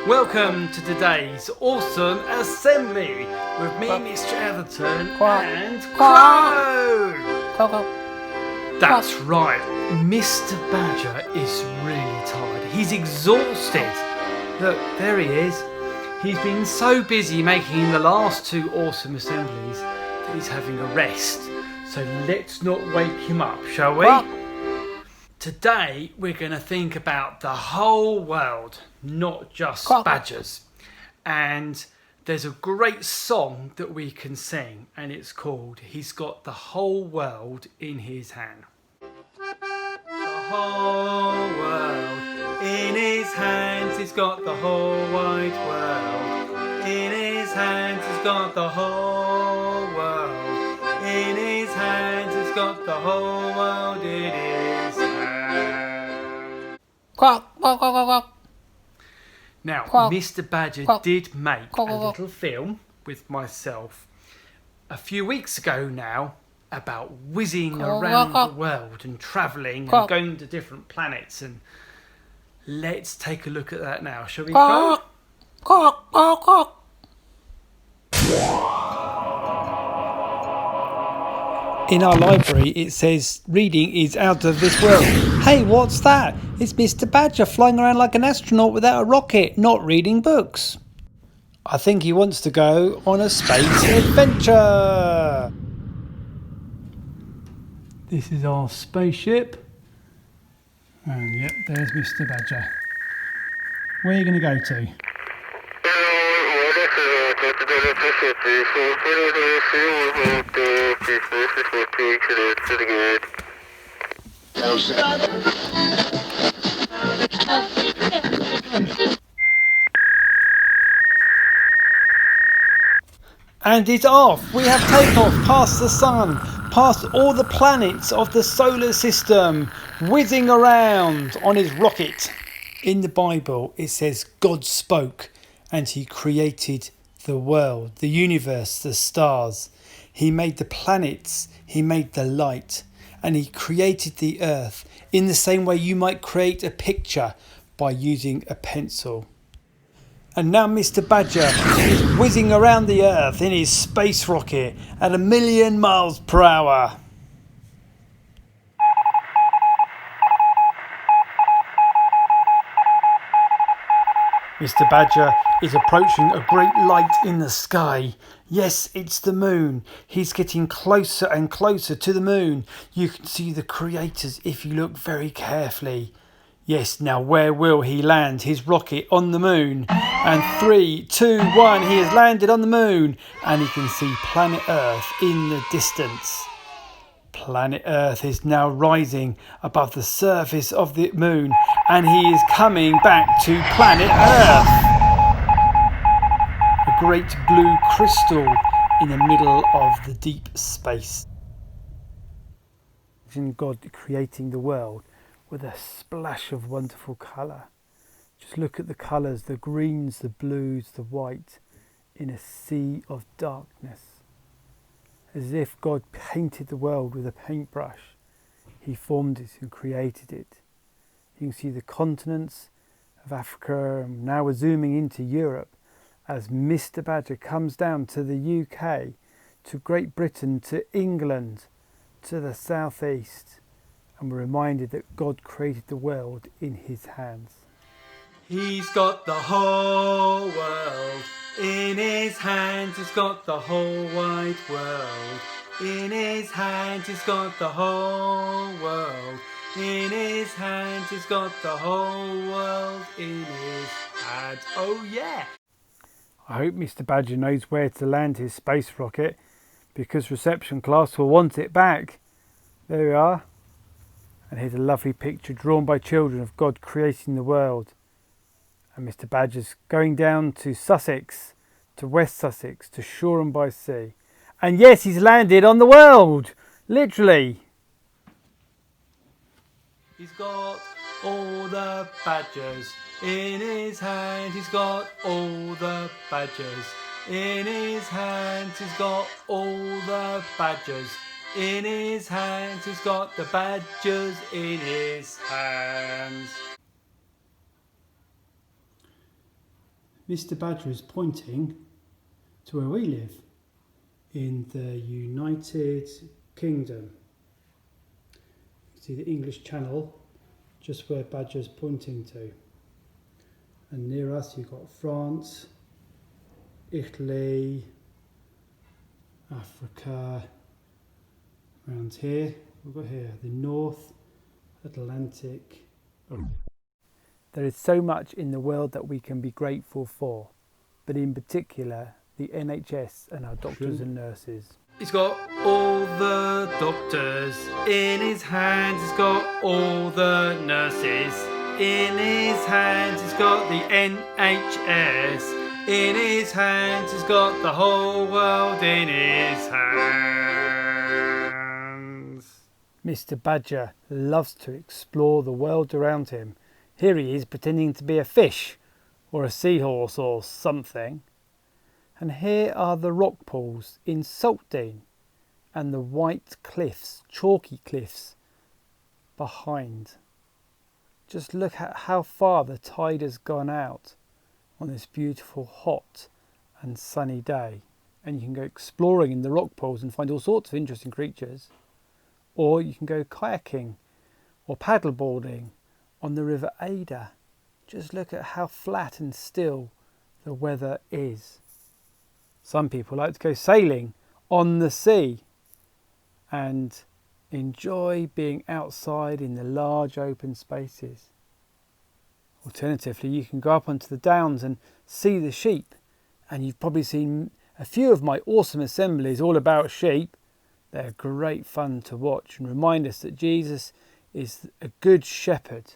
Welcome to today's awesome assembly with me, Mr. Atherton, and Crow. That's right, Mr. Badger is really tired. He's exhausted. Look, there he is. He's been so busy making the last two awesome assemblies that he's having a rest. So let's not wake him up, shall we? Today we're going to think about the whole world, not just badgers. And there's a great song that we can sing, and it's called He's Got the Whole World in His Hand. The whole world in his hands, he's got the whole wide world. In his hands, he's got the whole world. In his hands, he's got the whole world in his hands. Now, Mr. Badger did make a little film with myself a few weeks ago now about whizzing around the world and travelling and going to different planets, and let's take a look at that now, shall we go? In our library it says reading is out of this world. Hey, what's that? It's Mr. Badger flying around like an astronaut without a rocket, not reading books. I think he wants to go on a space adventure. This is our spaceship. And yep, there's Mr. Badger. Where are you going to go to? And it's off! We have takeoff past the sun, past all the planets of the solar system, whizzing around on his rocket. In the Bible it says God spoke and he created the world, the universe, the stars. He made the planets, he made the light, and he created the earth in the same way you might create a picture by using a pencil. And now Mr. Badger is whizzing around the earth in his space rocket at 1,000,000 miles per hour. Mr. Badger is approaching a great light in the sky. Yes, it's the moon. He's getting closer and closer to the moon. You can see the craters if you look very carefully. Yes, now where will he land his rocket on the moon? And 3, 2, 1, he has landed on the moon. And he can see planet Earth in the distance. Planet Earth is now rising above the surface of the moon, and he is coming back to planet Earth. A great blue crystal in the middle of the deep space. Imagine God creating the world with a splash of wonderful colour. Just look at the colours, the greens, the blues, the white, in a sea of darkness. As if God painted the world with a paintbrush. He formed it and created it. You can see the continents of Africa, and now we're zooming into Europe as Mr. Badger comes down to the UK, to Great Britain, to England, to the southeast, and we're reminded that God created the world in his hands. He's got the whole world in his hands, he's got the whole wide world. In his hands, he's got the whole world. In his hands, he's got the whole world in his hands. Oh yeah! I hope Mr. Badger knows where to land his space rocket, because reception class will want it back. There we are. And here's a lovely picture drawn by children of God creating the world. And Mr. Badger's going down to Sussex, to West Sussex, to Shoreham by Sea. And yes, he's landed on the world! Literally! He's got all the badgers in his hand. He's got all the badgers in his hands. He's got all the badgers in his hands. He's got the badgers in his hands. Mr. Badger is pointing to where we live in the United Kingdom. You see the English Channel just where Badger's pointing to. And near us you've got France, Italy, Africa. Around here, we've got here the North Atlantic. There is so much in the world that we can be grateful for, but in particular the NHS and our doctors and nurses. He's got all the doctors in his hands, he's got all the nurses in his hands, he's got the NHS in his hands, he's got the whole world in his hands. Mr. Badger loves to explore the world around him. Here he is pretending to be a fish or a seahorse or something. And here are the rock pools in Saltdean and the white cliffs, chalky cliffs behind. Just look at how far the tide has gone out on this beautiful hot and sunny day. And you can go exploring in the rock pools and find all sorts of interesting creatures. Or you can go kayaking or paddleboarding on the River Ada. Just look at how flat and still the weather is. Some people like to go sailing on the sea and enjoy being outside in the large open spaces. Alternatively, you can go up onto the downs and see the sheep. And you've probably seen a few of my awesome assemblies all about sheep. They're great fun to watch and remind us that Jesus is a good shepherd.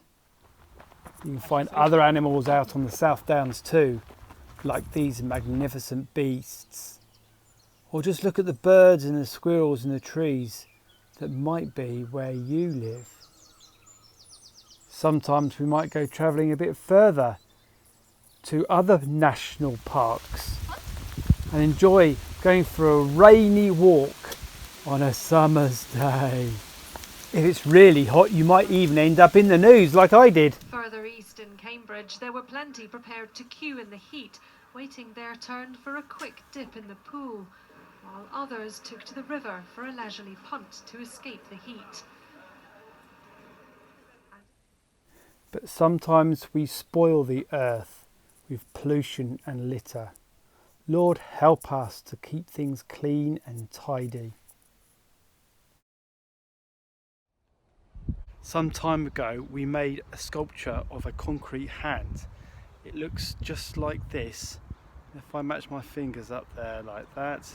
You can find other animals out on the South Downs too, like these magnificent beasts. Or just look at the birds and the squirrels in the trees that might be where you live. Sometimes we might go travelling a bit further to other national parks and enjoy going for a rainy walk on a summer's day. If it's really hot, you might even end up in the news like I did. Further east in Cambridge, there were plenty prepared to queue in the heat, waiting their turn for a quick dip in the pool, while others took to the river for a leisurely punt to escape the heat. But sometimes we spoil the earth with pollution and litter. Lord, help us to keep things clean and tidy. Some time ago we made a sculpture of a concrete hand. It looks just like this. If I match my fingers up there like that,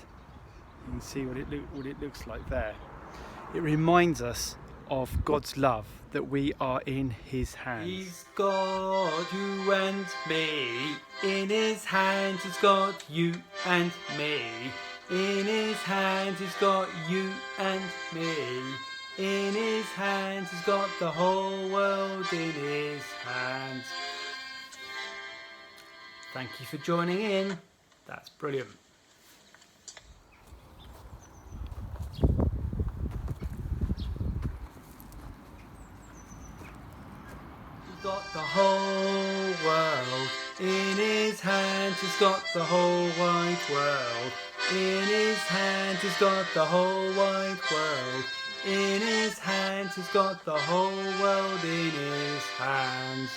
you can see what it looks like there. It reminds us of God's love, that we are in his hands. He's got you and me, in his hands he's got you and me, in his hands he's got you and me, in his hands he's got the whole world in his hands. Thank you for joining in, that's brilliant. He's got the whole world in his hands, he's got the whole wide world in his hands, he's got the whole wide world in his hands, he's got the whole world in his hands.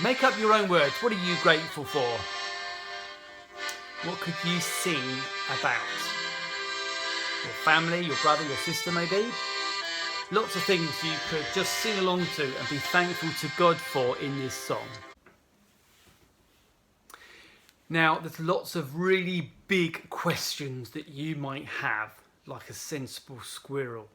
Make up your own words. What are you grateful for? What could you sing about? Your family, your brother, your sister maybe? Lots of things you could just sing along to and be thankful to God for in this song. Now, there's lots of really big questions that you might have, like a sensible squirrel,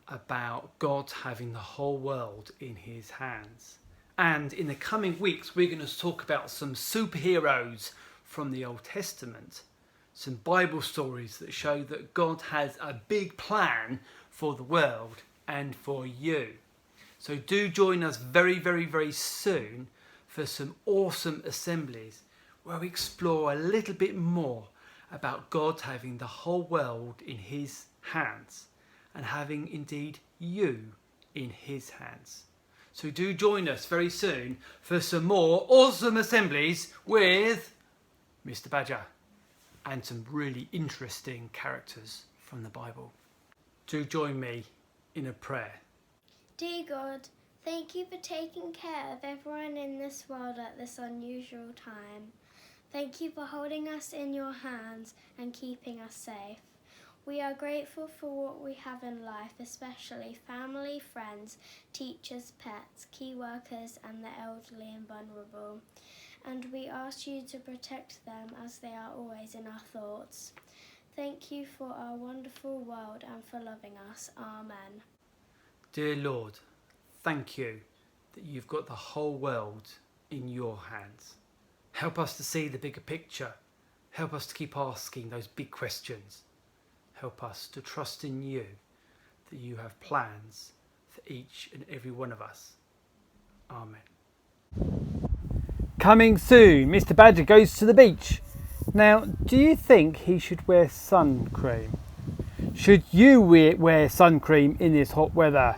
about God having the whole world in his hands. And in the coming weeks, we're going to talk about some superheroes from the Old Testament, some Bible stories that show that God has a big plan for the world and for you. So do join us very, very, very soon for some awesome assemblies where we explore a little bit more about God having the whole world in his hands and having indeed you in his hands. So do join us very soon for some more awesome assemblies with Mr. Badger and some really interesting characters from the Bible. Do join me in a prayer. Dear God, thank you for taking care of everyone in this world at this unusual time. Thank you for holding us in your hands and keeping us safe. We are grateful for what we have in life, especially family, friends, teachers, pets, key workers, and the elderly and vulnerable. And we ask you to protect them as they are always in our thoughts. Thank you for our wonderful world and for loving us. Amen. Dear Lord, thank you that you've got the whole world in your hands. Help us to see the bigger picture. Help us to keep asking those big questions. Help us to trust in you, that you have plans for each and every one of us. Amen. Coming soon, Mr. Badger goes to the beach. Now, do you think he should wear sun cream? Should you wear sun cream in this hot weather?